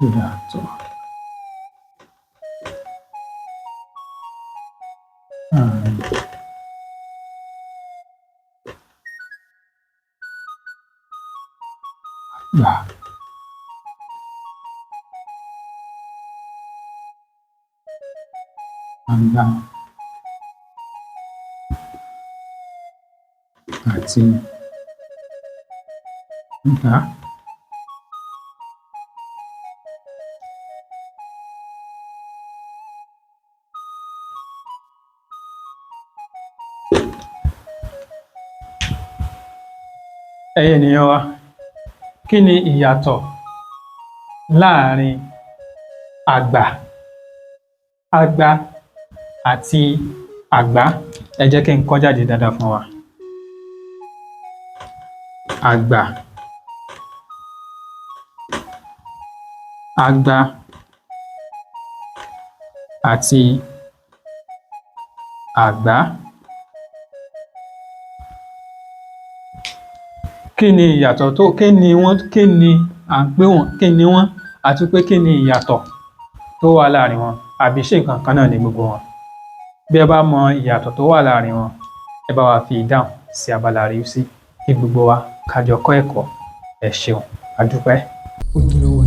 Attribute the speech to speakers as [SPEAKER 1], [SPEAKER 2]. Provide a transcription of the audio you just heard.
[SPEAKER 1] ìyàtọ̀ àgbà àgbà àti àgbà. Ẹ̀yin ènìyàn wa, kí ni ìyàtọ̀ láàrin àgbà àti àgbá? Ẹ jẹ́ kí n kọ jáde dáadáa fún wa. Àgbà àti àgbá. Kí ni ìyàtọ̀ kí ni à ń pè wọ́n, kí ni wọ́n, àti pé kí ni ìyàtọ̀ tó wà láàrin wọn, àbí ṣé nǹkan kan náà ni gbogbo wọn? Bí ẹ bá mọ ìyàtọ̀ tó wà láàrin wọn, ẹ bá wa fi ìdáhùn sí abala àríwísí kí gbogbo wa ká jọ kọ́ ẹ̀kọ́. Ẹ ṣeun, a dúpẹ́. Ojúlówó